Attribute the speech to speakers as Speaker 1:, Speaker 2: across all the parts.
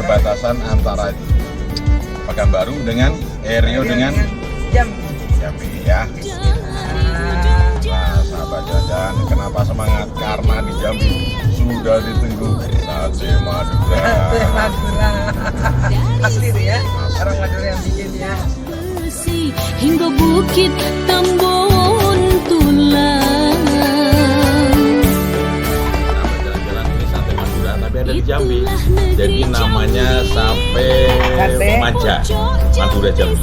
Speaker 1: perbatasan antara Pekanbaru dengan Rio dengan Jambi ya. Nah, sahabat jajan, kenapa semangat? Karena di Jambi sudah ditunggu sate Madura.
Speaker 2: Sate Madura. Asli itu ya, orang Madura yang bikin ya.
Speaker 3: Hingga bukit Tambon Tulang.
Speaker 1: Jalan-jalan ini sate Madura, tapi ada di Jambi. Jadi namanya sate Maja Madura Jambi.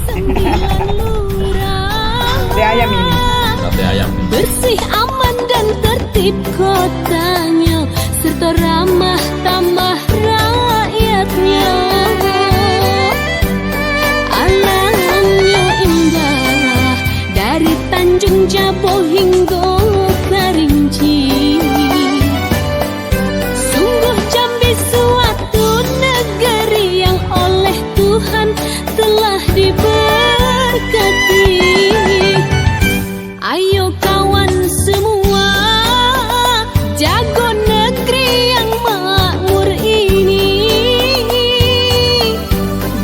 Speaker 2: Sate ayam ini.
Speaker 1: Sate ayam.
Speaker 3: Bersih, aman dan tertib kotanya, serta ramah tamah rakyatnya. Alamnya indah dari Tanjung Jabo hingga Kerinci. Sungguh Jambi suatu negeri yang oleh Tuhan telah diberkati. Ayo kawan semua, jago negeri yang makmur ini.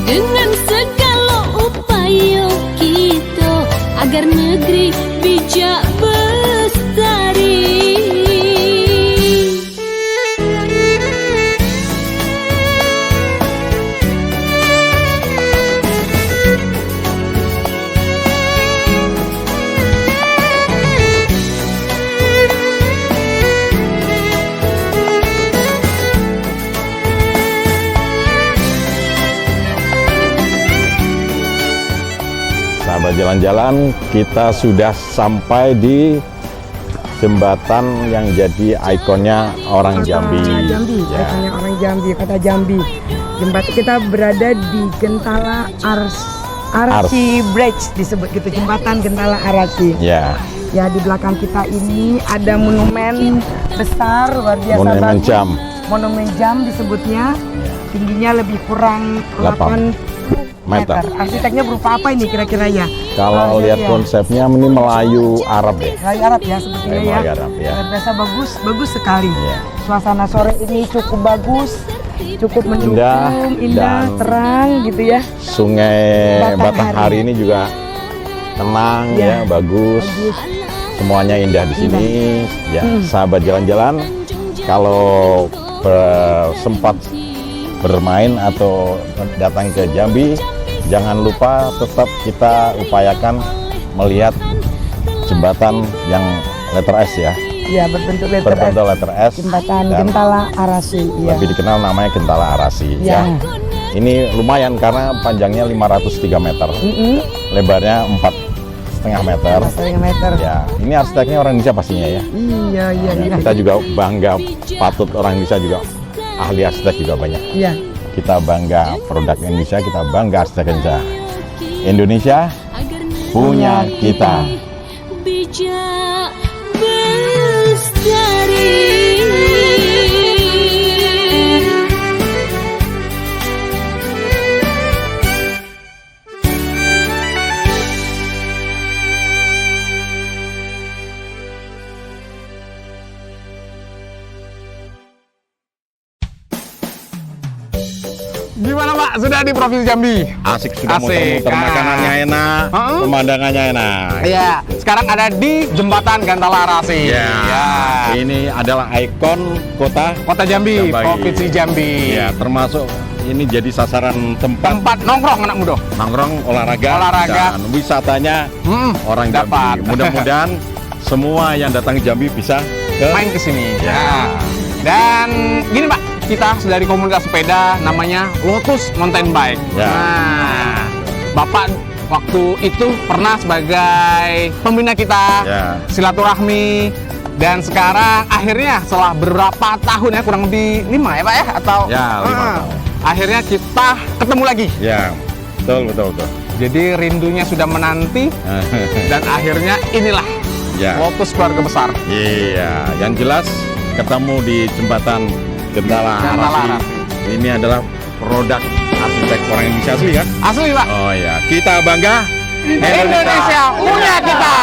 Speaker 3: Dengan segala upaya kita agar negeri bijak bestari.
Speaker 1: Sahabat jalan-jalan, kita sudah sampai di jembatan yang jadi ikonnya orang Jambi.
Speaker 2: Jambi,
Speaker 1: Ya.
Speaker 2: katanya orang Jambi, kata Jambi. Jembatan kita berada di Gentala Arasi Bridge, disebut gitu, jembatan Gentala Arasi.
Speaker 1: Ya,
Speaker 2: Ya, di belakang kita ini ada monumen besar luar biasa
Speaker 1: Monumen
Speaker 2: bagus.
Speaker 1: Jam.
Speaker 2: Monumen Jam disebutnya. Tingginya lebih kurang 8 meter. Arsiteknya berupa apa ini kira-kira ya?
Speaker 1: kalau lihat konsepnya ini Melayu Arab deh.
Speaker 2: Melayu Arab ya sepertinya ya.
Speaker 1: Melayu Arab ya.
Speaker 2: Luar biasa bagus, bagus sekali.
Speaker 1: Iya.
Speaker 2: Suasana sore ini cukup bagus, cukup mendukung,
Speaker 1: Indah,
Speaker 2: indah,
Speaker 1: dan
Speaker 2: terang gitu ya.
Speaker 1: Sungai
Speaker 2: Batanghari.
Speaker 1: Batanghari ini juga tenang
Speaker 2: Ya.
Speaker 1: ya, bagus.
Speaker 2: Bagus.
Speaker 1: Semuanya indah di sini. Ya, sahabat jalan-jalan, kalau sempat bermain atau datang ke Jambi, jangan lupa tetap kita upayakan melihat jembatan yang letter S ya,
Speaker 2: Ya, berbentuk letter S.
Speaker 1: letter S,
Speaker 2: Jembatan
Speaker 1: dan
Speaker 2: Gentala Arasi. Ya.
Speaker 1: lebih dikenal namanya Gentala Arasi
Speaker 2: Ya.
Speaker 1: ya. Ini lumayan karena panjangnya 503 meter, lebarnya 4,5 meter.
Speaker 2: 1,5 meter.
Speaker 1: Ya, ini arsiteknya orang Indonesia pastinya ya.
Speaker 2: Iya, iya,
Speaker 1: Ya,
Speaker 2: iya.
Speaker 1: kita juga bangga, patut orang Indonesia juga, ahli arsitek juga banyak.
Speaker 2: Iya.
Speaker 1: Kita bangga produk Indonesia, kita bangga arsitek Indonesia. Indonesia punya kita.
Speaker 3: Bijak bestari.
Speaker 4: Gimana Pak? Sudah di Provinsi Jambi?
Speaker 1: Asik, sudah
Speaker 4: Asik.
Speaker 1: muter-muter, makanannya enak,
Speaker 4: Heeh.
Speaker 1: pemandangannya enak.
Speaker 4: Iya. Sekarang ada di Jembatan Gentala Arasi.
Speaker 1: Ya, ini adalah ikon kota
Speaker 4: Kota Jambi,
Speaker 1: Jambi.
Speaker 4: Provinsi Jambi.
Speaker 1: Ya, termasuk ini jadi sasaran tempat
Speaker 4: Tempat nongkrong anak muda.
Speaker 1: nongkrong, olahraga,
Speaker 4: Olahraga.
Speaker 1: dan wisatanya orang
Speaker 4: dapat.
Speaker 1: Jambi. Mudah-mudahan semua yang datang ke Jambi bisa
Speaker 4: Main ke sini.
Speaker 1: Ya.
Speaker 4: Nah, dan gini Pak, kita dari komunitas sepeda namanya Lotus Mountain Bike.
Speaker 1: Ya.
Speaker 4: Nah, Bapak waktu itu pernah sebagai pembina kita,
Speaker 1: Ya.
Speaker 4: silaturahmi, dan sekarang akhirnya setelah berapa tahun ya, kurang lebih 5 ya Pak ya, atau
Speaker 1: Ya, 5 tahun.
Speaker 4: akhirnya kita ketemu lagi.
Speaker 1: Ya, betul.
Speaker 4: Jadi rindunya sudah menanti dan akhirnya inilah
Speaker 1: Ya.
Speaker 4: Lotus keluarga besar.
Speaker 1: Iya, yang jelas ketemu di jembatan Gentala
Speaker 4: Gentala
Speaker 1: Arasi. Ini adalah produk arsitek orang Indonesia asli kan?
Speaker 4: Asli Pak.
Speaker 1: Oh ya, kita bangga
Speaker 4: Indonesia punya kita.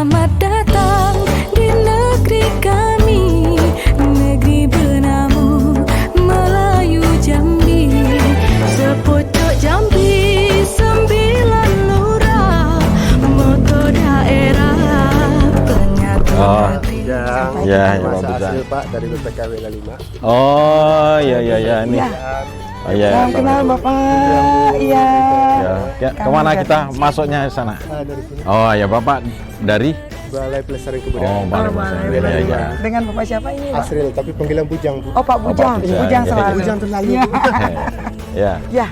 Speaker 3: Selamat datang di negeri kami, negeri benamu Melayu Jambi. Sepojok Jambi, 9 lurah, moto daerah penyatu hati.
Speaker 1: Ya,
Speaker 5: Masa
Speaker 1: Pak Bujang.
Speaker 5: hasil Pak dari BPKW 5.
Speaker 1: Oh, iya ini. Oh iya.
Speaker 2: Salam kenal Bapak. Iya.
Speaker 1: Ya, kemana kita masuknya sana?
Speaker 5: Dari sini
Speaker 1: Oh ya, Bapak dari?
Speaker 5: Balai Pelestarian
Speaker 1: Oh,
Speaker 5: Kebudayaan.
Speaker 1: Balai
Speaker 2: Balai
Speaker 1: Pelestarian. Iya.
Speaker 2: Dengan Bapak siapa ini, Pak?
Speaker 5: Asril, tapi panggilan Bujang Bu.
Speaker 2: Oh, Pak Bujang.
Speaker 1: Bujang,
Speaker 2: Bujang
Speaker 1: iya,
Speaker 2: selalu.
Speaker 1: iya.
Speaker 5: Bujang terlalu.
Speaker 2: Iya.
Speaker 1: Ya,
Speaker 2: Ya.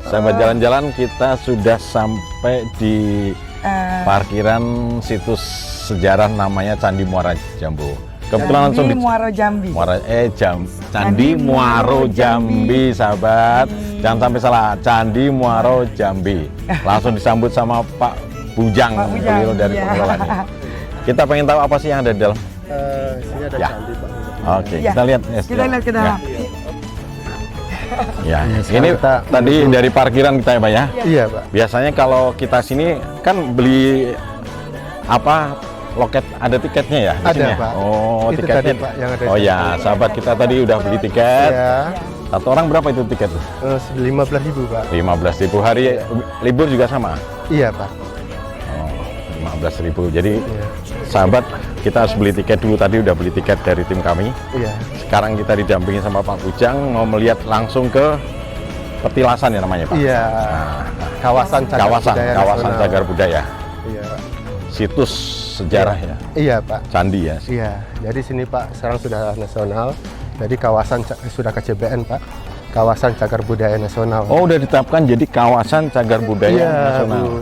Speaker 1: sambil jalan-jalan kita sudah sampai di parkiran situs sejarah namanya Candi Muara Jambu. Kebetulan langsung
Speaker 2: Candi Muaro Jambi.
Speaker 1: Candi Muaro Jambi, sahabat. Jangan sampai salah, Candi Muaro Jambi. Langsung disambut sama Pak Bujang,
Speaker 2: Pak Bujang,
Speaker 1: beliau dari
Speaker 2: iya.
Speaker 1: pengelolanya. Kita pengen tahu apa sih yang ada di dalam.
Speaker 5: Sini ada
Speaker 1: Ya.
Speaker 5: candi Pak.
Speaker 1: Oke,
Speaker 2: Ya.
Speaker 1: kita lihat.
Speaker 2: Kita lihat ke dalam.
Speaker 1: Ya,
Speaker 5: sekarang
Speaker 1: ini
Speaker 5: kita
Speaker 1: tadi dari parkiran kita ya, Pak ya.
Speaker 5: Iya Pak.
Speaker 1: Biasanya kalau kita sini kan beli apa loket ada tiketnya ya? Di
Speaker 5: Ada,
Speaker 1: sini ya?
Speaker 5: Pak.
Speaker 1: Oh,
Speaker 5: Itu
Speaker 1: tiketnya.
Speaker 5: tadi, Pak, yang ada di
Speaker 1: Oh
Speaker 5: sana.
Speaker 1: ya, sahabat kita tadi udah beli tiket.
Speaker 5: Iya.
Speaker 1: Satu orang berapa itu tiket?
Speaker 5: 15.000 Pak.
Speaker 1: 15.000. Hari libur juga sama.
Speaker 5: Iya Pak.
Speaker 1: Oh, 15.000. Jadi
Speaker 5: Iya.
Speaker 1: sahabat kita harus beli tiket dulu, tadi udah beli tiket dari tim kami.
Speaker 5: Iya.
Speaker 1: Sekarang kita didampingi sama Pak Bujang mau melihat langsung ke petilasan ya namanya, Pak.
Speaker 5: Iya. Kawasan Cagar Budaya
Speaker 1: kawasan
Speaker 5: Nasional.
Speaker 1: Cagar Budaya.
Speaker 5: Iya. Pak.
Speaker 1: Situs sejarah ya.
Speaker 5: Iya Pak.
Speaker 1: Candi ya.
Speaker 5: Iya. Jadi sini Pak sekarang sudah nasional. Jadi kawasan sudah KCBN Pak. Kawasan Cagar Budaya Nasional.
Speaker 1: Oh, udah ditetapkan jadi kawasan Cagar Budaya
Speaker 5: iya,
Speaker 1: Nasional.
Speaker 5: Bu.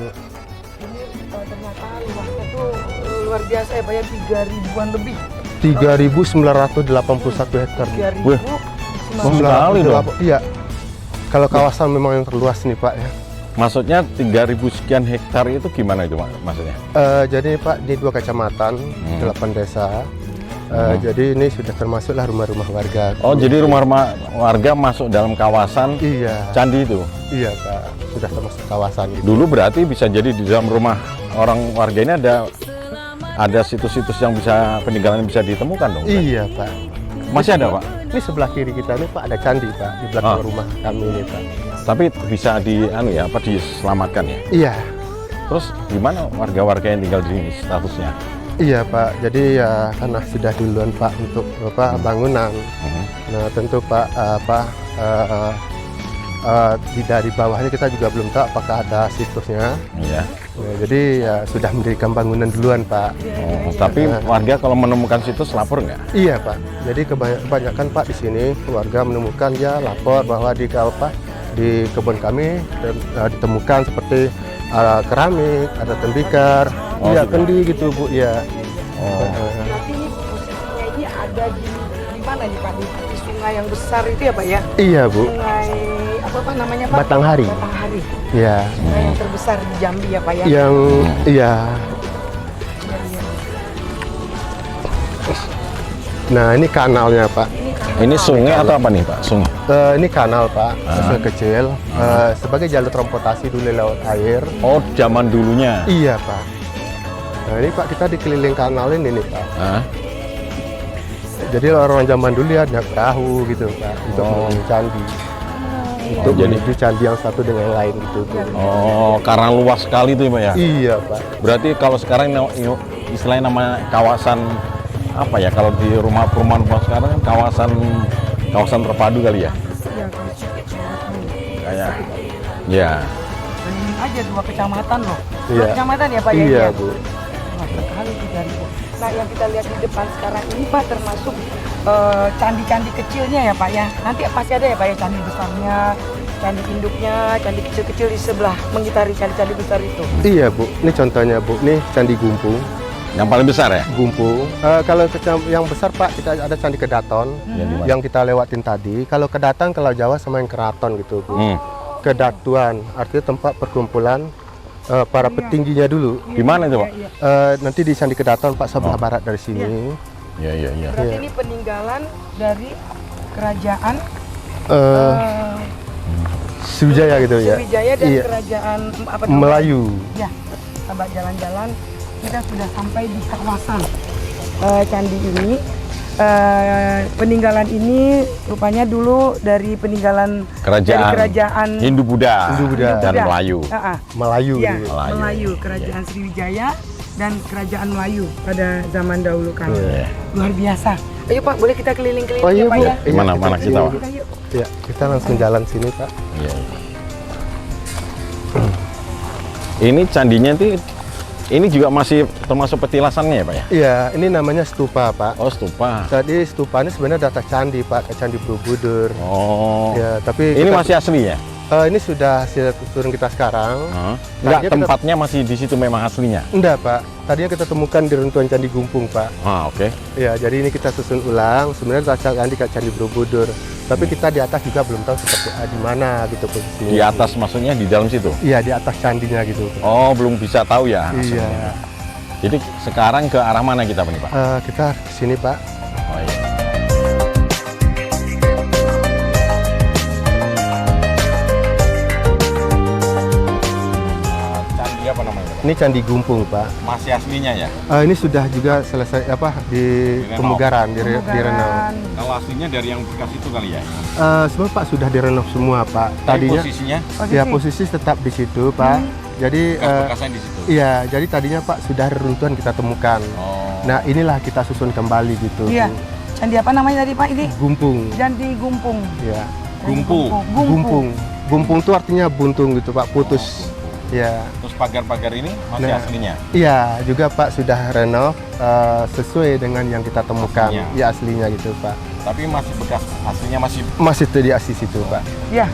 Speaker 2: Ternyata luasnya tuh luar biasa ya, Pak ya, 3.000-an lebih.
Speaker 5: 3.981 hektar.
Speaker 2: 3.000.
Speaker 1: Wih. Sekali dong.
Speaker 5: Iya. Kalau kawasan memang yang terluas nih Pak ya.
Speaker 1: Maksudnya 3.000 sekian hektar itu gimana itu, Pak? Maksudnya?
Speaker 5: Jadi Pak di 2 kecamatan, 8 desa. Jadi ini sudah termasuklah rumah-rumah warga.
Speaker 1: Oh, jadi rumah-rumah warga masuk dalam kawasan
Speaker 5: Iya.
Speaker 1: candi itu.
Speaker 5: Iya Pak, sudah termasuk kawasan gitu.
Speaker 1: Dulu berarti bisa jadi di dalam rumah orang warga ini ada situs-situs yang bisa peninggalan yang bisa ditemukan dong. Pak?
Speaker 5: Iya Pak.
Speaker 1: Masih ada, Pak?
Speaker 5: Ini sebelah kiri kita nih Pak ada candi Pak di belakang
Speaker 1: Ah.
Speaker 5: rumah kami ini Pak.
Speaker 1: Tapi bisa diselamatkan ya.
Speaker 5: Iya.
Speaker 1: Terus gimana warga-warga yang tinggal di sini statusnya?
Speaker 5: Iya Pak. Jadi ya karena sudah duluan Pak untuk bangunan. Nah tentu Pak dari bawahnya kita juga belum tahu apakah ada situsnya.
Speaker 1: Iya.
Speaker 5: Nah, jadi ya sudah mendirikan bangunan duluan Pak.
Speaker 1: Oh, tapi warga kalau menemukan situs lapor nggak?
Speaker 5: Iya Pak. Jadi kebanyakan Pak di sini warga menemukan ya lapor bahwa di kebun kami ditemukan seperti keramik, ada tembikar,
Speaker 1: Oh,
Speaker 5: iya
Speaker 1: gitu.
Speaker 5: kendi gitu Bu ya.
Speaker 1: Oh.
Speaker 2: Berarti ini posisinya ini ada di mana nih Pak? Di sungai yang besar itu ya Pak ya?
Speaker 5: Iya Bu.
Speaker 2: Sungai apa namanya Pak?
Speaker 5: Batanghari.
Speaker 2: Batanghari.
Speaker 5: Iya.
Speaker 2: Sungai yang terbesar di Jambi ya Pak ya?
Speaker 5: Yang iya. Nah ini kanalnya Pak.
Speaker 1: Ini sungai atau apa nih, Pak? Sungai.
Speaker 5: Ini kanal Pak, sungai kecil. Sebagai jalur transportasi dulu lewat air.
Speaker 1: Oh, zaman dulunya.
Speaker 5: Iya Pak. Nah ini Pak kita dikeliling kanal ini nih Pak.
Speaker 1: Hah?
Speaker 5: Jadi orang zaman dulu ya ada perahu gitu Pak untuk menuju candi. Untuk
Speaker 1: jadi-
Speaker 5: menuju candi yang satu dengan yang lain gitu. Bu.
Speaker 1: Oh, karena luas sekali itu ya, Pak ya.
Speaker 5: Iya Pak.
Speaker 1: Berarti kalau sekarang istilahnya nama kawasan apa ya? Kalau di rumah perumahan sekarang kan kawasan terpadu kali ya.
Speaker 2: Iya, kalau
Speaker 1: Kayak ya.
Speaker 2: bayangin aja 2 kecamatan loh. 2
Speaker 5: Iya.
Speaker 2: kecamatan ya Pak ya?
Speaker 5: Iya
Speaker 2: Iya.
Speaker 5: Bu.
Speaker 2: Wah, sekali 3.000. Nah, yang kita lihat di depan sekarang ini Pak termasuk candi-candi kecilnya ya Pak ya. Nanti pasti ada ya Pak ya candi besarnya, candi induknya, candi kecil-kecil di sebelah mengitari candi-candi besar itu.
Speaker 5: Iya Bu. Ini contohnya Bu. Nih candi Gumpung.
Speaker 1: Yang paling besar ya?
Speaker 5: Gumpung. Kalau yang besar Pak kita ada candi Kedaton
Speaker 1: Yang di mana?
Speaker 5: yang kita lewatin tadi. Kalau Kedaton kalau Jawa sama yang Keraton gitu Bu. Kedatuan artinya tempat perkumpulan para petingginya dulu.
Speaker 1: Di mana itu, Pak?
Speaker 5: Nanti di Candi Kedaton Pak sebelah barat dari sini.
Speaker 1: Iya, iya, iya.
Speaker 2: Berarti
Speaker 5: Iya.
Speaker 2: ini peninggalan dari kerajaan
Speaker 5: Sriwijaya gitu ya.
Speaker 2: Sriwijaya dan
Speaker 5: Iya.
Speaker 2: kerajaan apa namanya?
Speaker 5: Melayu.
Speaker 2: Ya, sahabat jalan-jalan kita sudah sampai di kawasan candi ini. Peninggalan ini rupanya dulu dari peninggalan kerajaan
Speaker 1: Hindu-Buddha
Speaker 5: Hindu-Buddha.
Speaker 1: dan Melayu.
Speaker 5: Melayu
Speaker 2: Ya,
Speaker 5: gitu.
Speaker 2: Melayu, kerajaan Sriwijaya dan kerajaan Melayu pada zaman dahulu kala.
Speaker 1: Iya.
Speaker 2: Luar biasa. Ayo Pak, boleh kita keliling-keliling
Speaker 5: Oh iya
Speaker 2: ya Pak
Speaker 5: Bu.
Speaker 2: ya?
Speaker 5: Iya,
Speaker 1: Mana
Speaker 5: kita-
Speaker 1: kita, Pak?
Speaker 2: Kita yuk.
Speaker 5: Iya, kita langsung jalan sini Pak.
Speaker 1: Iya. Ini candinya ini juga masih termasuk petilasannya ya Pak ya?
Speaker 5: Iya, ini namanya stupa Pak.
Speaker 1: Oh, stupa.
Speaker 5: Tadi stupa ini sebenarnya data candi Pak, kayak Candi Borobudur.
Speaker 1: Oh.
Speaker 5: Ya, tapi
Speaker 1: Ini
Speaker 5: kita-
Speaker 1: masih asli ya?
Speaker 5: ini sudah hasil turun kita sekarang.
Speaker 1: Enggak,
Speaker 5: Tadinya kita-
Speaker 1: tempatnya masih di situ memang aslinya.
Speaker 5: Enggak Pak, tadinya kita temukan di runtuhan Candi Gumpung Pak.
Speaker 1: Ah, oke.
Speaker 5: Ya, jadi ini kita susun ulang. Sebenarnya data candi kayak Candi Borobudur, tapi kita di atas juga belum tahu seperti di mana gitu posisinya.
Speaker 1: Di atas maksudnya di dalam situ.
Speaker 5: Iya, di atas candinya gitu.
Speaker 1: Oh, belum bisa tahu ya
Speaker 5: Iya.
Speaker 1: aslinya. Jadi sekarang ke arah mana kita nih Pak?
Speaker 5: Kita ke sini Pak.
Speaker 1: Oh, iya. Candi apa namanya Pak?
Speaker 5: Ini Candi Gumpung Pak.
Speaker 1: Masih aslinya ya?
Speaker 5: Ini sudah juga selesai di
Speaker 1: Direnov.
Speaker 5: pemugaran, direnov.
Speaker 1: Kalau aslinya dari yang bekas itu kali ya?
Speaker 5: Semua Pak sudah direnov semua Pak.
Speaker 1: Tapi
Speaker 5: Tadinya
Speaker 1: posisinya
Speaker 5: ya posisi tetap di situ Pak. Jadi
Speaker 1: bekas-bekasnya di situ.
Speaker 5: iya, jadi tadinya Pak sudah runtuhan kita temukan.
Speaker 1: Oh.
Speaker 5: Nah, inilah kita susun kembali gitu.
Speaker 2: Iya. Candi apa namanya tadi Pak ini?
Speaker 5: Gumpung.
Speaker 2: Candi Gumpung.
Speaker 5: Ya.
Speaker 1: Gumpu.
Speaker 5: Gumpung. Gumpung itu artinya buntung gitu Pak, putus. Ya.
Speaker 1: Terus pagar-pagar ini masih
Speaker 5: Nah.
Speaker 1: aslinya?
Speaker 5: Iya, juga Pak sudah renov sesuai dengan yang kita temukan.
Speaker 1: Aslinya.
Speaker 5: Ya aslinya gitu Pak.
Speaker 1: Tapi masih bekas, aslinya masih
Speaker 5: Masih di asis itu Pak.
Speaker 2: Iya.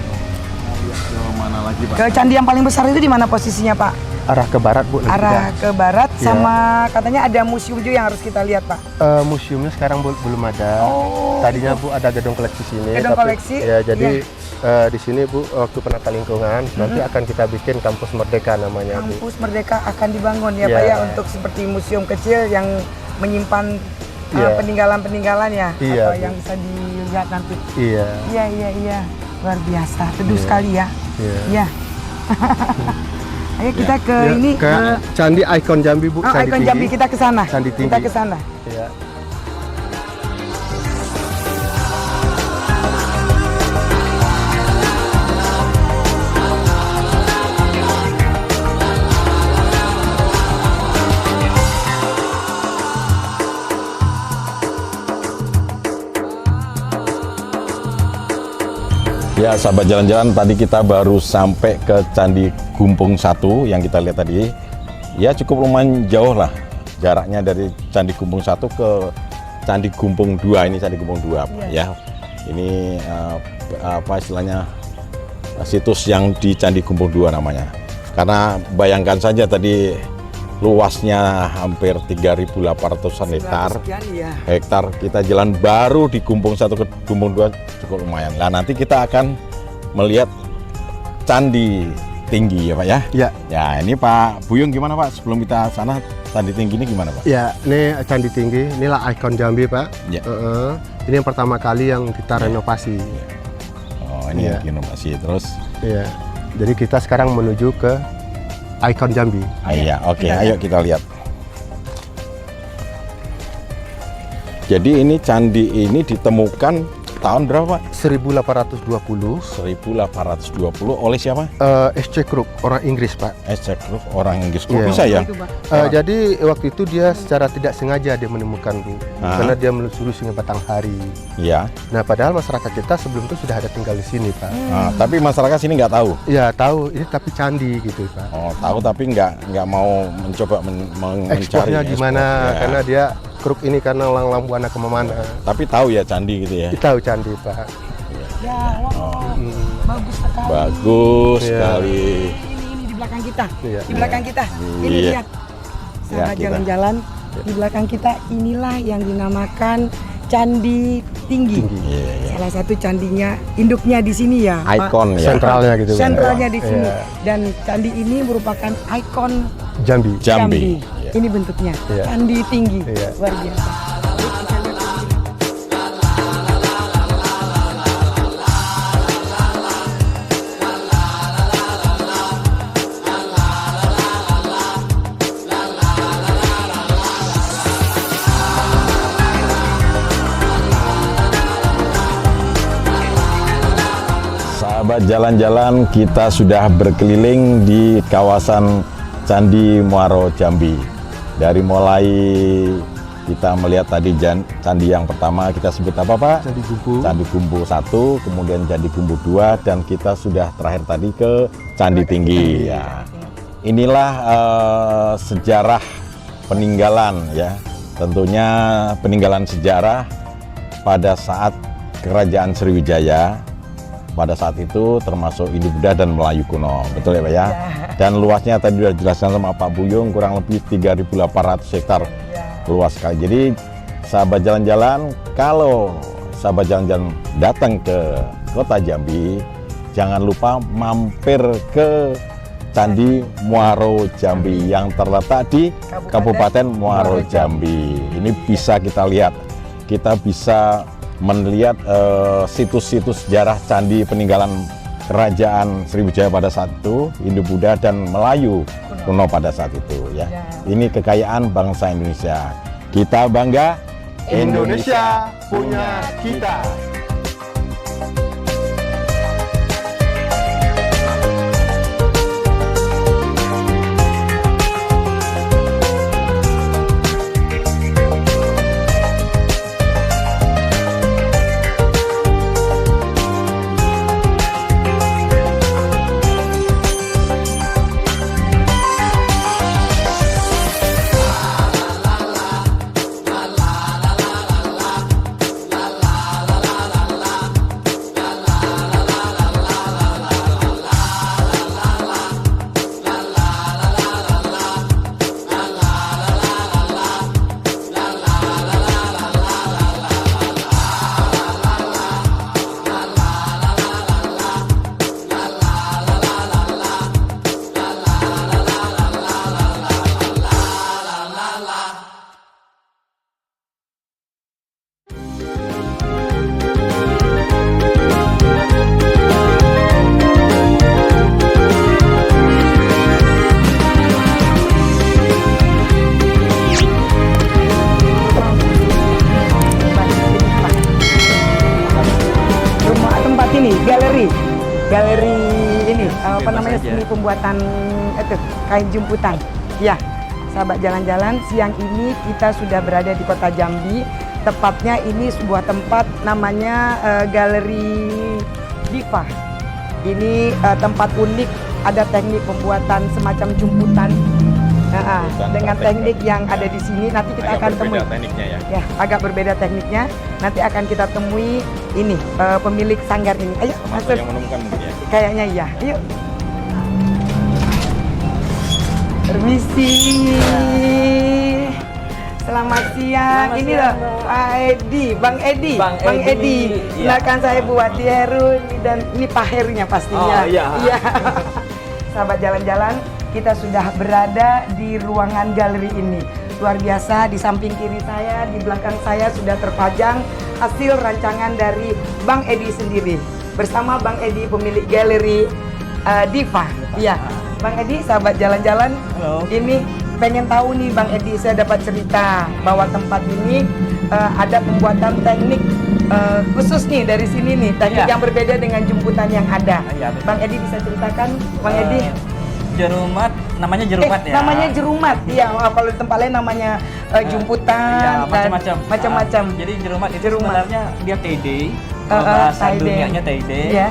Speaker 1: ke mana lagi Pak?
Speaker 2: Ke candi yang paling besar itu di mana posisinya Pak?
Speaker 5: Arah ke barat Bu. nanti
Speaker 2: Arah
Speaker 5: kita.
Speaker 2: ke barat
Speaker 5: Iya.
Speaker 2: sama katanya ada museum juga yang harus kita lihat Pak.
Speaker 5: Museumnya sekarang belum ada.
Speaker 2: Oh,
Speaker 5: Tadinya Bu ada gedung koleksi sini.
Speaker 2: Gedung koleksi?
Speaker 5: Ya, jadi di sini Bu waktu penata lingkungan nanti akan kita bikin kampus Merdeka namanya Bu.
Speaker 2: Kampus Merdeka akan dibangun ya
Speaker 5: Iya.
Speaker 2: Pak ya untuk seperti museum kecil yang menyimpan
Speaker 5: Iya.
Speaker 2: peninggalan-peninggalan ya
Speaker 5: Iya,
Speaker 2: apa
Speaker 5: Bu.
Speaker 2: yang bisa dilihat nanti.
Speaker 5: Iya.
Speaker 2: Iya. Luar biasa, teduh
Speaker 5: Iya.
Speaker 2: sekali ya.
Speaker 5: Iya.
Speaker 2: Iya. Ayo kita ke
Speaker 5: Ya,
Speaker 2: ini
Speaker 5: ke Candi Ikon Jambi Bu. Candi
Speaker 2: Ikon
Speaker 5: tinggi.
Speaker 2: Jambi, kita ke sana.
Speaker 5: Candi tinggi.
Speaker 2: Kita ke sana.
Speaker 5: Ya.
Speaker 1: Ya, sahabat jalan-jalan, tadi kita baru sampai ke Candi Gumpung 1 yang kita lihat tadi. Ya, cukup lumayan jauh lah jaraknya dari Candi Gumpung 1 ke Candi Gumpung 2. Ini Candi Gumpung 2 ya. Ini apa istilahnya, situs yang di Candi Gumpung 2 namanya. Karena bayangkan saja tadi luasnya hampir 3.800-an hektar.
Speaker 2: Sekian ya.
Speaker 1: Hektar, kita jalan baru di Gumpung 1 ke Gumpung 2 cukup lumayan. Nah, nanti kita akan melihat candi tinggi ya Pak ya.
Speaker 5: Ya.
Speaker 1: Ya, ini Pak Buyung gimana Pak? Sebelum kita sana, candi tinggi ini gimana Pak?
Speaker 5: Ya, ini Candi Tinggi, inilah ikon Jambi Pak.
Speaker 1: Ya.
Speaker 5: Ini yang pertama kali yang kita renovasi.
Speaker 1: Oh, ini
Speaker 5: Ya.
Speaker 1: yang inovasi. Terus,
Speaker 5: Ya. Jadi kita sekarang menuju ke ikon Jambi.
Speaker 1: iya, oke, ayo kita lihat. Jadi ini candi ini ditemukan tahun berapa Pak?
Speaker 5: 1820.
Speaker 1: 1820 oleh siapa?
Speaker 5: SC Krupp, orang Inggris Pak.
Speaker 1: SC Krupp, orang Inggris. Kok
Speaker 5: Iya.
Speaker 1: bisa ya?
Speaker 2: Itu, Pak.
Speaker 5: Jadi waktu itu dia secara tidak sengaja dia menemukan Bu, karena dia menelusuri Sungai Batanghari.
Speaker 1: Iya.
Speaker 5: Nah, padahal masyarakat kita sebelum itu sudah ada tinggal di sini Pak.
Speaker 1: Nah, tapi masyarakat sini nggak tahu.
Speaker 5: Ya tahu, ini tapi candi gitu Pak.
Speaker 1: Oh, tahu tapi nggak mau mencoba mencari
Speaker 5: Ekspornya gimana?
Speaker 1: Ya.
Speaker 5: Karena dia Krupp ini karena lang buana kemana.
Speaker 1: Tapi tahu ya candi gitu ya.
Speaker 5: Tahu candi Pak.
Speaker 2: Ya, wow. Bagus sekali.
Speaker 1: Bagus
Speaker 5: Iya.
Speaker 1: sekali.
Speaker 2: Ini di belakang kita.
Speaker 5: Iya.
Speaker 2: Di belakang kita. Ini
Speaker 1: Iya.
Speaker 2: lihat. Sahabat
Speaker 1: kita.
Speaker 2: jalan-jalan di belakang kita inilah yang dinamakan Candi Tinggi.
Speaker 1: Iya, iya.
Speaker 2: Salah satu candinya, induknya di sini ya. Pak.
Speaker 1: Ikon ya.
Speaker 5: Sentralnya gitu. Pak.
Speaker 2: Sentralnya di sini.
Speaker 5: Iya.
Speaker 2: Dan candi ini merupakan ikon
Speaker 5: Jambi.
Speaker 1: Jambi. Iya.
Speaker 2: Ini bentuknya.
Speaker 5: Iya.
Speaker 2: Candi Tinggi.
Speaker 5: Iya.
Speaker 2: Luar biasa.
Speaker 1: Sahabat jalan-jalan, kita sudah berkeliling di kawasan Candi Muaro Jambi. Dari mulai kita melihat tadi candi yang pertama kita sebut apa Pak?
Speaker 5: Candi Gumpu.
Speaker 1: Candi Gumpu 1, kemudian Candi Gumpu 2, dan kita sudah terakhir tadi ke Candi Tinggi. Ya. Inilah sejarah peninggalan ya. Tentunya peninggalan sejarah pada saat Kerajaan Sriwijaya. Pada saat itu termasuk Hindu-Buddha dan Melayu kuno, betul ya Pak ya? Dan luasnya tadi sudah dijelaskan sama Pak Buyung, kurang lebih 3.800 hektar luas sekali. Jadi sahabat jalan-jalan, kalau sahabat jalan-jalan datang ke kota Jambi, jangan lupa mampir ke Candi Muaro Jambi yang terletak di Kabupaten Muaro Jambi. Ini bisa kita lihat, kita bisa melihat situs-situs sejarah candi peninggalan Kerajaan Sriwijaya pada saat itu, Hindu-Buddha dan Melayu kuno pada saat itu ya. Ini kekayaan bangsa Indonesia. Kita bangga, Indonesia punya kita.
Speaker 2: Galeri ini apa namanya seni pembuatan itu kain jemputan. Ya, sahabat jalan-jalan, siang ini kita sudah berada di kota Jambi. Tepatnya ini sebuah tempat namanya Galeri Diva. Ini tempat unik, ada teknik pembuatan semacam jemputan. Dengan teknik yang ada di sini nanti kita akan temui.
Speaker 1: Tekniknya ya.
Speaker 2: Ya, agak berbeda tekniknya. Nanti akan kita temui ini pemilik sanggar ini. Ayo, masuk.
Speaker 1: Yang menemukan mungkin ya.
Speaker 2: Kayaknya iya. Yuk. Permisi. Selamat siang. Ini loh Pak Edi, Bang Edi. Bang Edi. Silakan saya buat di Heru dan ini Pak Herunya pastinya.
Speaker 6: Oh, iya.
Speaker 2: Iya. Sahabat jalan-jalan, kita sudah berada di ruangan galeri ini. Luar biasa, di samping kiri saya, di belakang saya sudah terpajang hasil rancangan dari Bang Edi sendiri. Bersama Bang Edi, pemilik galeri Diva. Iya, Bang Edi, sahabat jalan-jalan.
Speaker 6: Halo.
Speaker 2: Ini pengen tahu nih Bang Edi, saya dapat cerita bahwa tempat ini ada pembuatan teknik khusus nih dari sini nih, teknik yang berbeda dengan jemputan yang ada.
Speaker 6: Iya, betul.
Speaker 2: Bang Edi bisa ceritakan, Bang Edi?
Speaker 6: Jerumat, namanya jerumat ya.
Speaker 2: Namanya jerumat, iya. Kalau di tempat lain namanya jemputan,
Speaker 6: Iya,
Speaker 2: dan
Speaker 6: macam-macam.
Speaker 2: macam-macam.
Speaker 6: Jadi jerumat itu
Speaker 2: Jerumat.
Speaker 6: sebenarnya dia TD. Bahasa
Speaker 2: TD.
Speaker 6: dunianya TD.
Speaker 2: Iya.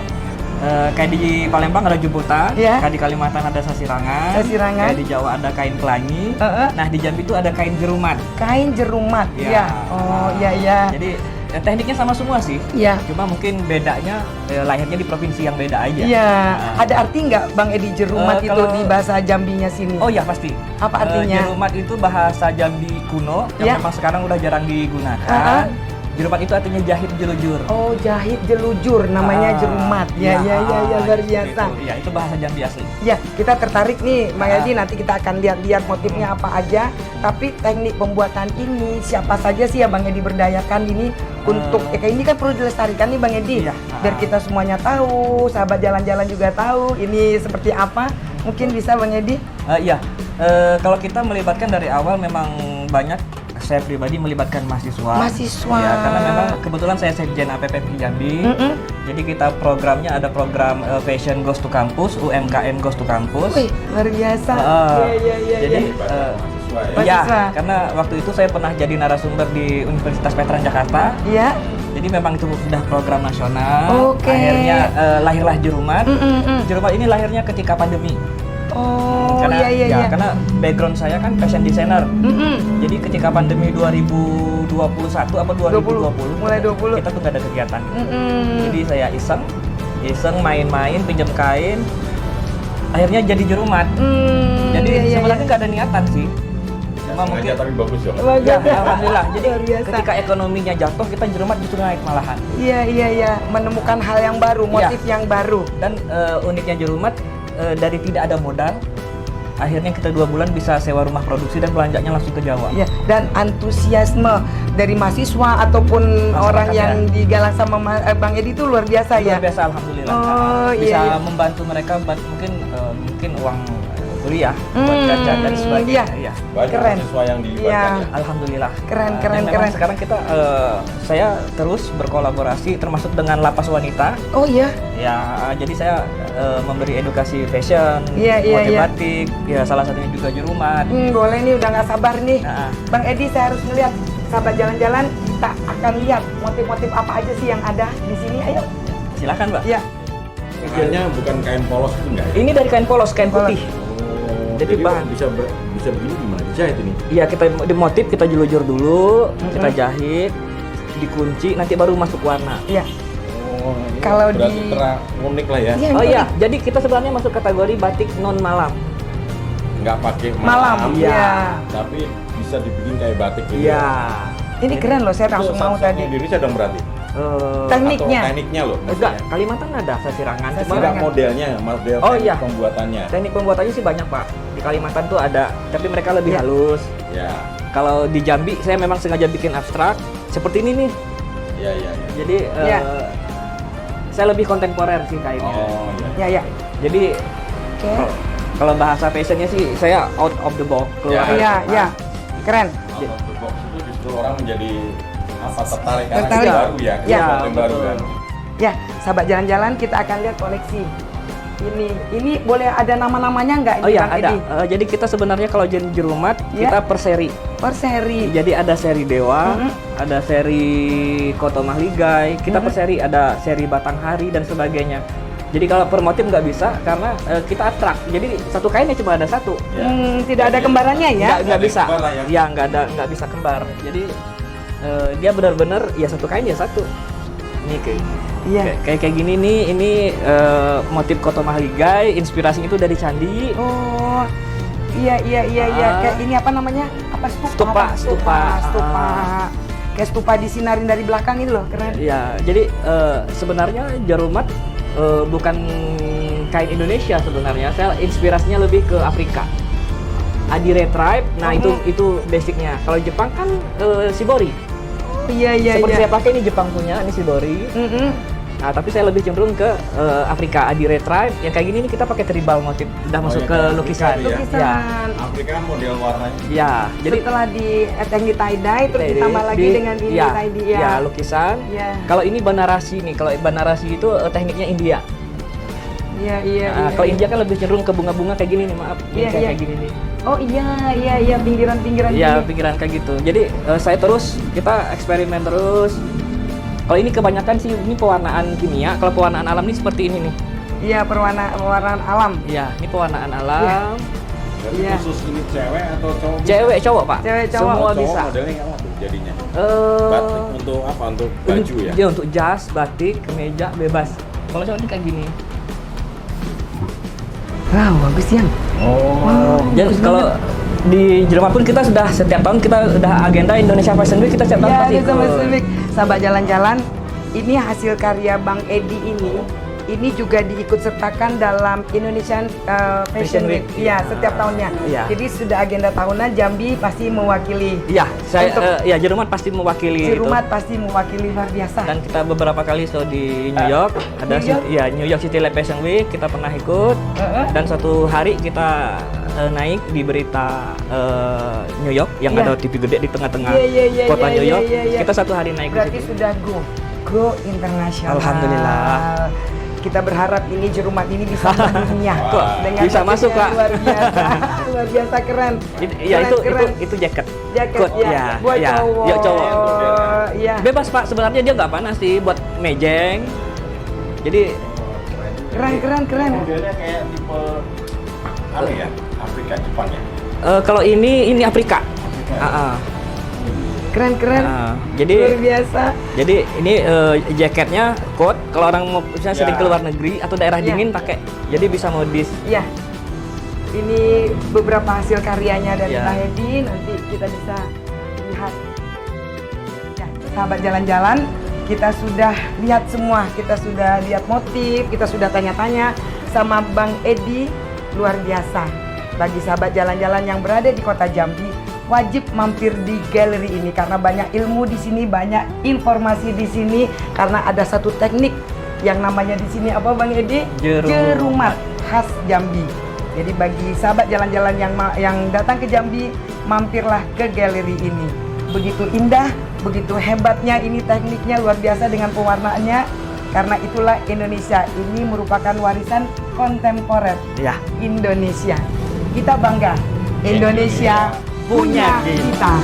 Speaker 6: Kayak di Palembang ada jemputan,
Speaker 2: Iya.
Speaker 6: kayak di Kalimantan ada sasirangan,
Speaker 2: Sasirangan.
Speaker 6: kayak di Jawa ada kain pelangi. Nah di Jambi itu ada kain jerumat.
Speaker 2: Kain jerumat,
Speaker 6: Iya.
Speaker 2: iya. Oh, iya, iya.
Speaker 6: Jadi tekniknya sama semua sih.
Speaker 2: Iya.
Speaker 6: Cuma mungkin bedanya lahirnya di provinsi yang beda aja.
Speaker 2: Iya. Ada arti nggak Bang Edi jerumat itu
Speaker 6: kalau-
Speaker 2: di bahasa Jambinya sini?
Speaker 6: Oh iya pasti.
Speaker 2: Apa artinya?
Speaker 6: Jerumat itu bahasa Jambi kuno yang
Speaker 2: Ya.
Speaker 6: memang sekarang udah jarang digunakan. Jerumat itu artinya jahit jelujur.
Speaker 2: Oh, jahit jelujur namanya jerumat. Ya, luar biasa.
Speaker 6: Iya, itu bahasa Jambi asli.
Speaker 2: Ya, kita tertarik nih, Bang Edi. Nanti kita akan lihat-lihat motifnya apa aja. Tapi teknik pembuatan ini siapa saja sih ya Bang Edi berdayakan ini untuk kayak ini kan perlu dilestarikan nih Bang Edi.
Speaker 6: Iya.
Speaker 2: Biar kita semuanya tahu, sahabat jalan-jalan juga tahu ini seperti apa. Mungkin bisa Bang Edi?
Speaker 6: Iya, kalau kita melibatkan dari awal memang banyak saya pribadi melibatkan mahasiswa.
Speaker 2: Mahasiswa.
Speaker 6: Ya, karena memang kebetulan saya sekjen APPP Jambi. Jadi kita programnya ada program Fashion Goes to Campus, UMKM Goes to Campus.
Speaker 2: Wih, luar biasa. Iya.
Speaker 6: Jadi
Speaker 2: Mahasiswa.
Speaker 6: karena waktu itu saya pernah jadi narasumber di Universitas Veteran Jakarta.
Speaker 2: Iya.
Speaker 6: Jadi memang itu sudah program nasional.
Speaker 2: Oke.
Speaker 6: Akhirnya lahirlah Jerumat. Jerumat ini lahirnya ketika pandemi.
Speaker 2: Oh,
Speaker 6: Karena
Speaker 2: iya.
Speaker 6: karena background saya kan fashion designer. Jadi ketika pandemi 2021 apa 2020,
Speaker 2: mulai 20.
Speaker 6: kita tuh nggak ada kegiatan. Jadi saya iseng main-main, pinjam kain. Akhirnya jadi Jerumat. Jadi
Speaker 2: iya.
Speaker 6: sebenarnya nggak ada niatan sih. Cuma mungkin
Speaker 1: tapi bagus ya.
Speaker 6: ya, alhamdulillah. Jadi
Speaker 2: Luar biasa.
Speaker 6: ketika ekonominya jatuh, kita Jerumat justru naik malahan.
Speaker 2: Iya. Menemukan hal yang baru, motif yang baru.
Speaker 6: Dan uniknya Jerumat dari tidak ada modal, akhirnya kita 2 bulan bisa sewa rumah produksi dan belanjanya langsung ke Jawa.
Speaker 2: Ya, dan antusiasme dari mahasiswa ataupun orang
Speaker 6: ya.
Speaker 2: yang digalang sama Bang Edi itu luar biasa ya.
Speaker 6: Luar biasa, alhamdulillah.
Speaker 2: Oh,
Speaker 6: Bisa
Speaker 2: iya.
Speaker 6: membantu mereka, mungkin uang kuliah buat jajan dan sebagainya. Iya.
Speaker 1: Banyak
Speaker 2: Keren.
Speaker 1: mahasiswa yang
Speaker 2: Iya.
Speaker 1: dilibatkan.
Speaker 6: Alhamdulillah.
Speaker 2: Keren.
Speaker 6: Dan memang sekarang kita saya terus berkolaborasi termasuk dengan Lapas Wanita.
Speaker 2: Oh iya.
Speaker 6: Ya, jadi saya memberi edukasi fashion,
Speaker 2: Iya.
Speaker 6: motif batik, ya salah satunya juga Jerumat.
Speaker 2: Boleh nih, udah nggak sabar nih.
Speaker 6: Nah,
Speaker 2: Bang Edi, saya harus melihat. Sahabat jalan-jalan, kita akan lihat motif-motif apa aja sih yang ada di sini. Ayo.
Speaker 6: silakan Mbak.
Speaker 2: Ya.
Speaker 1: Akhirnya bukan kain polos itu enggak ya?
Speaker 6: Ini dari kain polos, kain
Speaker 2: Polos.
Speaker 6: putih.
Speaker 1: Jadi
Speaker 6: bahan.
Speaker 1: bisa begini gimana? Dijahit ini?
Speaker 6: Iya, kita di motif kita jelujur dulu, kita jahit, dikunci, nanti baru masuk warna.
Speaker 2: Iya.
Speaker 1: Oh,
Speaker 2: Kalau
Speaker 1: berarti
Speaker 2: di-
Speaker 1: unik lah ya.
Speaker 2: Iya,
Speaker 6: Oh
Speaker 2: ini
Speaker 6: iya, jadi kita sebenarnya masuk kategori batik non malam.
Speaker 1: Nggak pakai
Speaker 2: Malam,
Speaker 1: malam,
Speaker 2: iya.
Speaker 1: tapi bisa dibikin kayak batik gitu.
Speaker 6: Iya.
Speaker 2: Ini keren loh, saya
Speaker 1: Itu
Speaker 2: langsung mau
Speaker 1: satu-satunya
Speaker 2: tadi.
Speaker 1: di Indonesia dong berarti.
Speaker 2: Tekniknya.
Speaker 1: Atau tekniknya loh.
Speaker 6: Enggak,
Speaker 1: maksudnya.
Speaker 6: Kalimantan ada sasirangan.
Speaker 2: Sasirangan.
Speaker 6: Cuma
Speaker 1: Enggak modelnya, model
Speaker 6: Oh,
Speaker 1: teknik
Speaker 6: iya.
Speaker 1: pembuatannya.
Speaker 6: teknik pembuatannya sih banyak Pak. Di Kalimantan tuh ada, tapi mereka lebih
Speaker 2: Iya.
Speaker 6: halus.
Speaker 1: Ya,
Speaker 6: Kalau di Jambi, saya memang sengaja bikin abstrak seperti ini nih.
Speaker 1: ya.
Speaker 6: Jadi
Speaker 2: Iya.
Speaker 6: saya lebih kontemporer sih kainnya.
Speaker 1: Oh, ya.
Speaker 2: Ya.
Speaker 6: Jadi
Speaker 2: Oke.
Speaker 6: kalau bahasa fashionnya sih saya out of the box keluar.
Speaker 2: Iya. Keren.
Speaker 1: Out of the box itu justru orang menjadi tertarik karena
Speaker 2: Tertarik.
Speaker 1: itu baru ya,
Speaker 2: Iya.
Speaker 1: sesuatu yang baru kan.
Speaker 2: Ya, sahabat jalan-jalan, kita akan lihat koleksi. Ini boleh ada nama-namanya nggak?
Speaker 6: Oh
Speaker 2: ini,
Speaker 6: iya
Speaker 2: Bang
Speaker 6: ada.
Speaker 2: Edi?
Speaker 6: Jadi kita sebenarnya kalau jadi Jerumat
Speaker 2: Iya.
Speaker 6: kita per seri.
Speaker 2: Per seri.
Speaker 6: Jadi ada seri Dewa, ada seri Koto Mahligai, kita per seri ada seri Batanghari dan sebagainya. Jadi kalau per motif nggak bisa karena kita abstrak. Jadi satu kainnya cuma ada satu.
Speaker 1: Ya.
Speaker 2: Tidak ada kembarannya ya?
Speaker 6: Nggak
Speaker 1: ada
Speaker 6: bisa.
Speaker 1: kembar lah ya.
Speaker 6: Ya nggak bisa kembar. Jadi dia benar-benar ya satu kain ya satu. Ini
Speaker 2: Iya.
Speaker 6: kayak gini nih, ini motif Koto Mahligai, inspirasinya itu dari candi.
Speaker 2: Oh, iya. Kayak ini apa namanya? Apa stupa?
Speaker 6: Stupa.
Speaker 2: Stupa. Kayak stupa disinarin dari belakang itu loh, keren.
Speaker 6: Ya, jadi sebenarnya Jerumat bukan kain Indonesia sebenarnya. Saya inspirasinya lebih ke Afrika. Adire tribe. Nah, itu basicnya. Kalau Jepang kan shibori.
Speaker 2: Iya.
Speaker 6: Seperti saya pakai ini Jepang punya, ini shibori. Nah, tapi saya lebih cenderung ke Afrika, Adire tribe. Yang kayak gini nih kita pakai tribal motif. Udah masuk
Speaker 1: ya,
Speaker 6: ke
Speaker 1: kayak
Speaker 6: lukisan.
Speaker 1: Afrika ya.
Speaker 2: Lukisan.
Speaker 6: Ya.
Speaker 1: Afrika model warnanya.
Speaker 6: Ya, jadi
Speaker 2: Setelah di teknik tie-dye, terus ditambah lagi dengan ini
Speaker 6: ya,
Speaker 2: tie-dye.
Speaker 6: ya, lukisan.
Speaker 2: Iya.
Speaker 6: Kalau ini banarasi nih, kalau banarasi itu tekniknya India.
Speaker 2: Iya.
Speaker 6: Nah, kalau India kan lebih cenderung ke bunga-bunga kayak gini nih, maaf. Ini
Speaker 2: Iya,
Speaker 6: kayak gini nih.
Speaker 2: Oh iya, pinggiran-pinggiran
Speaker 6: Iya,
Speaker 2: gini.
Speaker 6: pikiran kayak gitu. Jadi saya terus, kita eksperimen terus. Kalau ini kebanyakan sih ini pewarnaan kimia. Kalau pewarnaan alam ini seperti ini nih.
Speaker 2: Iya, pewarnaan alam.
Speaker 6: Iya, ini pewarnaan alam.
Speaker 1: Jadi
Speaker 2: Iya.
Speaker 1: khusus ini cewek atau cowok?
Speaker 6: Cewek, cowok Pak.
Speaker 2: Cewek, cowok.
Speaker 6: Semua
Speaker 1: Cowok
Speaker 6: bisa.
Speaker 1: modelnya apa tuh jadinya?
Speaker 6: Eh,
Speaker 1: Batik untuk apa? Untuk baju ya?
Speaker 6: Iya, untuk jas, batik, kemeja, bebas. Kalau cowok ini kayak gini.
Speaker 2: Wow, bagus ya.
Speaker 1: Oh.
Speaker 6: Jadi kalau di Jerumat pun kita sudah setiap tahun kita udah agenda Indonesia Fashion Week, kita setiap tahun
Speaker 2: Iya,
Speaker 6: pasti
Speaker 2: ada sama
Speaker 6: ikut.
Speaker 2: Civic. Sahabat jalan-jalan, ini hasil karya Bang Edi ini juga diikutsertakan dalam Indonesian Fashion Week. Iya, setiap tahunnya.
Speaker 6: Iya.
Speaker 2: Jadi sudah agenda tahunan, Jambi pasti mewakili.
Speaker 6: Iya, saya
Speaker 2: Untuk-
Speaker 6: ya Jerumat pasti mewakili itu.
Speaker 2: Jerumat pasti mewakili, luar biasa.
Speaker 6: Dan kita beberapa kali show di New York, ada
Speaker 2: New York?
Speaker 6: New York City Light Fashion Week kita pernah ikut. Dan suatu hari kita naik di berita New York yang
Speaker 2: Iya.
Speaker 6: ada TV gede di tengah-tengah
Speaker 2: Iya,
Speaker 6: kota
Speaker 2: iya,
Speaker 6: New
Speaker 2: iya,
Speaker 6: York.
Speaker 2: iya, iya.
Speaker 6: Kita satu hari naik
Speaker 2: Berarti
Speaker 6: di situ.
Speaker 2: sudah go internasional.
Speaker 6: Alhamdulillah.
Speaker 2: Kita berharap ini Jerumat ini bisa mendunia.
Speaker 6: Kok
Speaker 2: Dengan
Speaker 6: bisa masuk,
Speaker 2: motifnya
Speaker 6: Kak?
Speaker 2: Luar biasa, luar biasa keren.
Speaker 6: Ya
Speaker 2: Keren.
Speaker 6: itu jaket.
Speaker 2: Jaket
Speaker 6: Coat,
Speaker 2: ya, buat
Speaker 6: ya,
Speaker 2: cowok.
Speaker 6: ya, cowok.
Speaker 2: Iya.
Speaker 6: Bebas Pak, sebenarnya dia nggak panas sih buat mejeng. Jadi
Speaker 2: Keren.
Speaker 1: Modelnya kayak tipe ya, Afrika Jepang ya.
Speaker 6: kalau ini Afrika.
Speaker 2: Keren.
Speaker 6: Jadi
Speaker 2: Luar biasa.
Speaker 6: Jadi ini jaketnya coat. Kalau orang mau misalnya sering
Speaker 1: Ya.
Speaker 6: keluar negeri atau daerah
Speaker 2: Ya.
Speaker 6: dingin pakai. Jadi bisa modis.
Speaker 2: Iya. Ini beberapa hasil karyanya dari
Speaker 6: Ya.
Speaker 2: Pak Hedi, nanti kita bisa lihat. Ya, sahabat jalan-jalan, kita sudah lihat semua, kita sudah lihat motif, kita sudah tanya-tanya sama Bang Edi, luar biasa. Bagi sahabat jalan-jalan yang berada di Kota Jambi, wajib mampir di galeri ini karena banyak ilmu di sini, banyak informasi di sini karena ada satu teknik yang namanya di sini apa Bang Edi? Jerumat khas Jambi. Jadi bagi sahabat jalan-jalan yang datang ke Jambi, mampirlah ke galeri ini. Begitu indah, begitu hebatnya ini tekniknya luar biasa dengan pewarnaannya. Karena itulah Indonesia ini merupakan warisan kontemporer
Speaker 6: Ya.
Speaker 2: Indonesia. Kita bangga, Indonesia punya kita.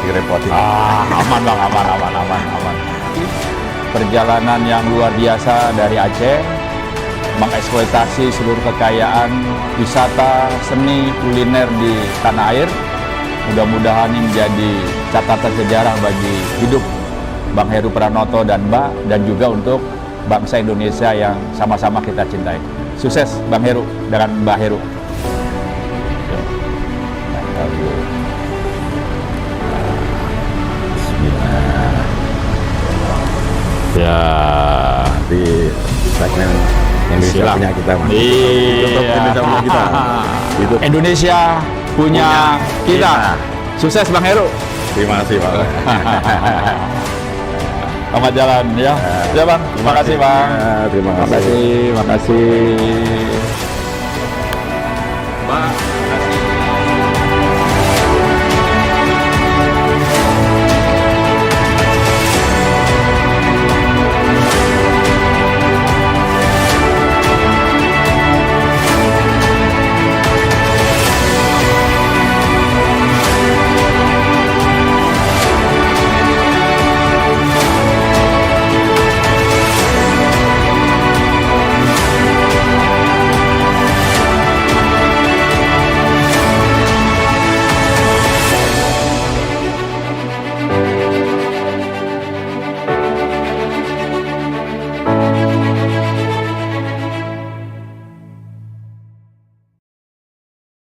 Speaker 1: direpotin.
Speaker 7: Aman bang, aman. Perjalanan yang luar biasa dari Aceh, mengeksploitasi seluruh kekayaan wisata, seni, kuliner di tanah air. Mudah-mudahan ini menjadi catatan sejarah bagi hidup Bang Heru Pranoto dan Mbak, dan juga untuk bangsa Indonesia yang sama-sama kita cintai. Sukses Bang Heru dengan Mbak Heru.
Speaker 1: Ya, di segmen Indonesia
Speaker 7: Siap.
Speaker 1: punya kita, Mas.
Speaker 7: Iya.
Speaker 1: Tetap Indonesia punya kita. Itu.
Speaker 7: Indonesia punya kita. Sukses Bang Heru.
Speaker 1: Terima kasih, Pak.
Speaker 7: Selamat jalan ya. Ya Bang. Terima kasih Bang.
Speaker 1: Ya, terima kasih.
Speaker 7: Makasih.
Speaker 1: Mbak.